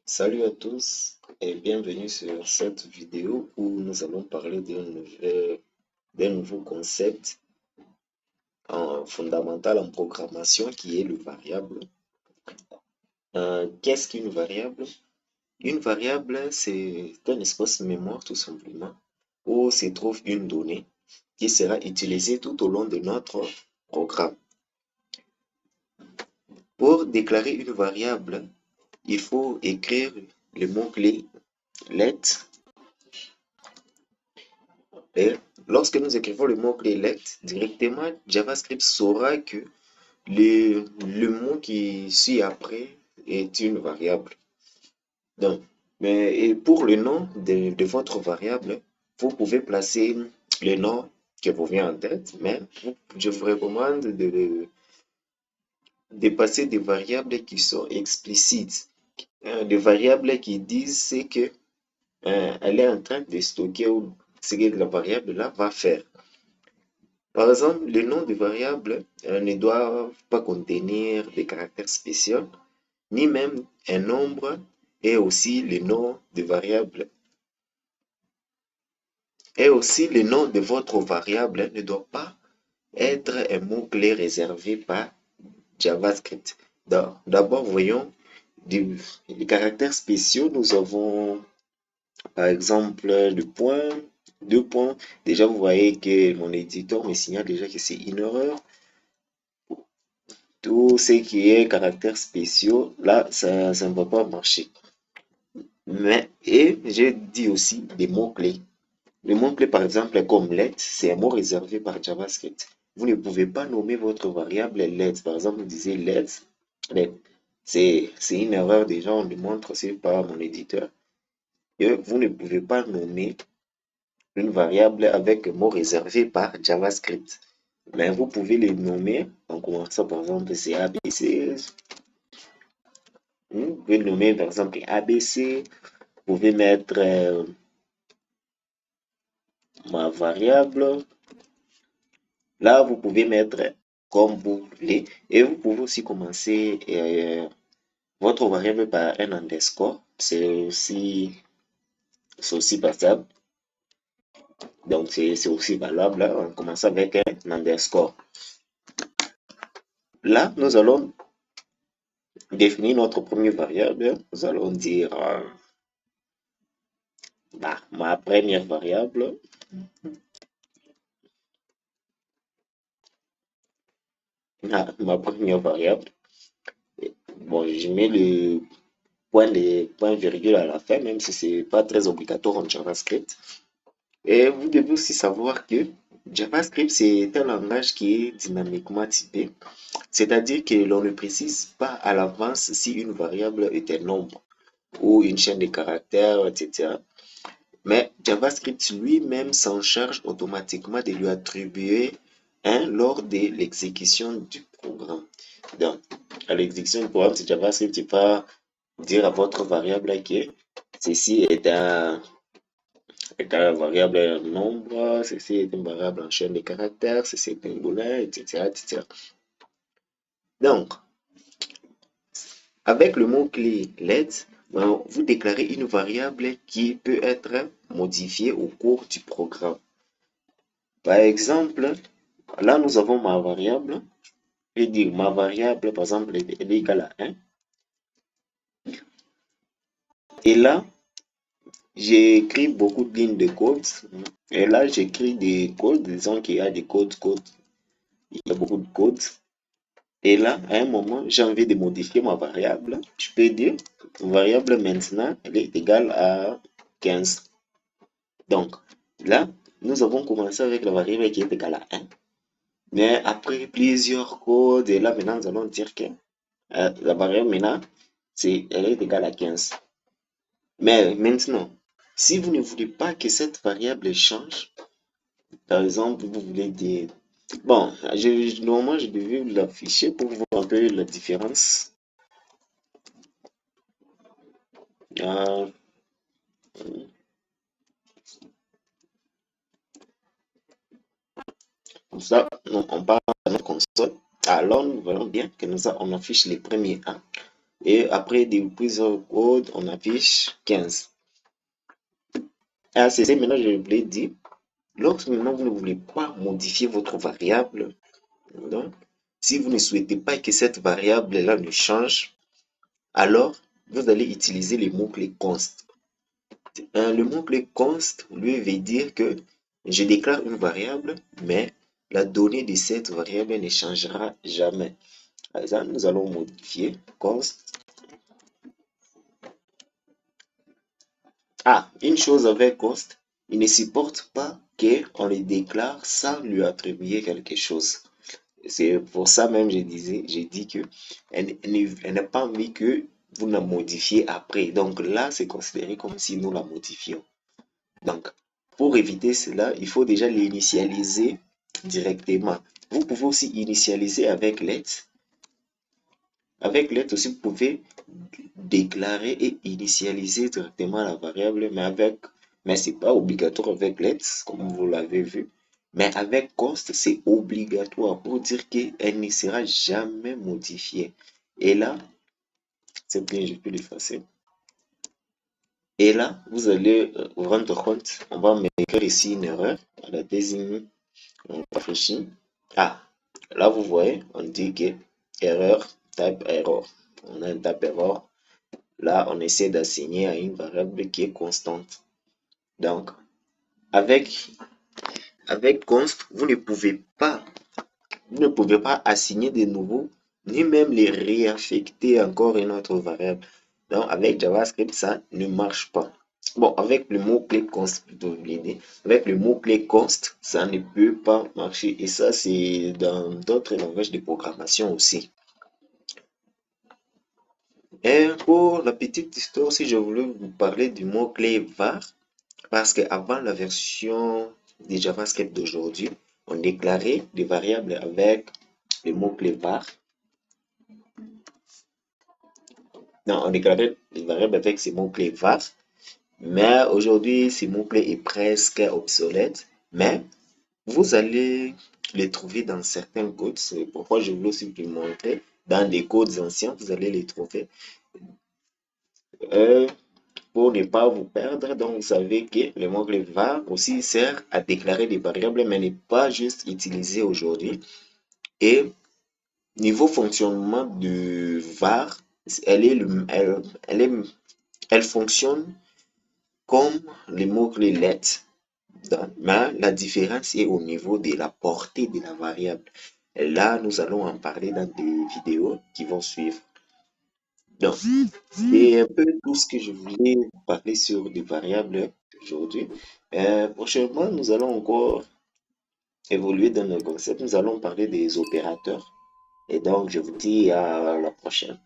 Salut à tous et bienvenue sur cette vidéo où nous allons parler d'un nouveau concept fondamental en programmation qui est le variable. Qu'est-ce qu'une variable? Une variable, c'est un espace mémoire tout simplement où se trouve une donnée qui sera utilisée tout au long de notre programme. Pour déclarer une variable, il faut écrire le mot-clé let. Et lorsque nous écrivons le mot-clé let, directement, JavaScript saura que le mot qui suit après est une variable. Donc, et pour le nom de votre variable, vous pouvez placer le nom qui vous vient en tête, mais je vous recommande de passer des variables qui sont explicites. Des variables qui disent ce que elle est en train de stocker ou ce que la variable là va faire. Par exemple, le nom de variable ne doit pas contenir des caractères spéciaux, ni même un nombre, et aussi le nom de variable. Et aussi, le nom de votre variable ne doit pas être un mot-clé réservé par JavaScript. D'abord, voyons les caractères spéciaux. Nous avons, par exemple, le point, deux points. Déjà, vous voyez que mon éditeur me signale déjà que c'est une erreur. Tout ce qui est caractères spéciaux, là, ça ne va pas marcher. Et j'ai dit aussi des mots-clés. Le mot-clé, par exemple, comme let, c'est un mot réservé par JavaScript. Vous ne pouvez pas nommer votre variable let. Par exemple, vous disiez let. C'est une erreur déjà, on le montre aussi par mon éditeur. Et vous ne pouvez pas nommer une variable avec un mot réservé par JavaScript. Mais vous pouvez les nommer en commençant par exemple, c'est ABC. Vous pouvez nommer par exemple ABC. Vous pouvez mettre ma variable. Là, vous pouvez mettre comme vous voulez. Et vous pouvez aussi commencer votre variable par un underscore. C'est aussi passable. Donc, c'est aussi valable. Là, on commence avec un underscore. Là, nous allons définir notre première variable. Nous allons dire ma première variable. Ma première variable. Bon, je mets le point virgule à la fin, même si c'est pas très obligatoire en JavaScript. Et vous devez aussi savoir que JavaScript, c'est un langage qui est dynamiquement typé, c'est-à-dire que l'on ne précise pas à l'avance si une variable est un nombre ou une chaîne de caractères, etc. Mais JavaScript lui-même s'en charge automatiquement de lui attribuer un lors de l'exécution du programme. Donc, à l'exécution du programme, c'est JavaScript qui va dire à votre variable que ceci est un variable nombre, ceci est une variable en chaîne de caractères, ceci est un booléen, etc., etc. Donc, avec le mot-clé let, vous déclarez une variable qui peut être modifiée au cours du programme. Par exemple, là, nous avons ma variable. Je vais dire ma variable, par exemple, elle est égale à 1. Et là, j'ai écrit beaucoup de lignes de code. Et là, j'écris des codes, disons qu'il y a des codes. Il y a beaucoup de codes. Et là, à un moment, j'ai envie de modifier ma variable. Je peux dire, variable maintenant, elle est égale à 15. Donc, là, nous avons commencé avec la variable qui est égale à 1. Mais après plusieurs codes, et là, maintenant, nous allons dire que la variable maintenant, elle est égale à 15. Mais maintenant, si vous ne voulez pas que cette variable change, par exemple, vous voulez dire... Bon, normalement, je devais l'afficher pour voir un peu la différence. Euh, Comme ça, on parle de notre console. Alors, nous voyons bien que on affiche les premiers 1. Et après plusieurs codes, on affiche 15. Et à ceci, maintenant, je l'ai dit, lorsque maintenant vous ne voulez pas modifier votre variable, donc, si vous ne souhaitez pas que cette variable-là ne change, alors vous allez utiliser le mot-clé const. Le mot-clé const, lui, veut dire que je déclare une variable, mais la donnée de cette variable ne changera jamais. Par exemple, nous allons modifier const. Ah, une chose avec const, il ne supporte pas qu'on le déclare sans lui attribuer quelque chose. C'est pour ça même j'ai dit que elle n'a pas envie que vous la modifiez après. Donc là, c'est considéré comme si nous la modifions. Donc, pour éviter cela, il faut déjà l'initialiser directement. Vous pouvez aussi initialiser avec let. Avec let aussi, vous pouvez déclarer et initialiser directement la variable, mais c'est pas obligatoire avec let, comme vous l'avez vu. Mais avec const, c'est obligatoire pour dire qu'elle ne sera jamais modifiée. Et là, c'est bien, je peux l'effacer. Et là, vous allez vous rendre compte, on va mettre ici une erreur à la désigne, on réfléchit. Ah, là vous voyez, on dit que erreur, type error. On a un type error. Là, on essaie d'assigner à une variable qui est constante. Donc, avec, avec const, vous ne pouvez pas assigner de nouveaux, ni même les réaffecter encore une autre variable. Donc, avec JavaScript, ça ne marche pas. Bon, avec le mot-clé const, plutôt l'idée, avec le mot-clé const, ça ne peut pas marcher. Et ça, c'est dans d'autres langages de programmation aussi. Et pour la petite histoire, si je voulais vous parler du mot-clé var, parce qu'avant la version de JavaScript d'aujourd'hui, on déclarait des variables avec le mot-clé var. Non, on déclarait des variables avec ces mots-clés var. Mais aujourd'hui, ces mots-clés est presque obsolète. Mais vous allez les trouver dans certains codes. C'est pourquoi je voulais aussi vous montrer. Dans des codes anciens, vous allez les trouver. Pour ne pas vous perdre, donc vous savez que le mot-clé var aussi sert à déclarer des variables, mais n'est pas juste utilisé aujourd'hui. Et niveau fonctionnement de var, elle fonctionne comme le mot-clé let. Mais la différence est au niveau de la portée de la variable. Et là, nous allons en parler dans des vidéos qui vont suivre. Donc, c'est un peu tout ce que je voulais vous parler sur des variables aujourd'hui. Prochainement, nous allons encore évoluer dans le concept. Nous allons parler des opérateurs. Et donc, je vous dis à la prochaine.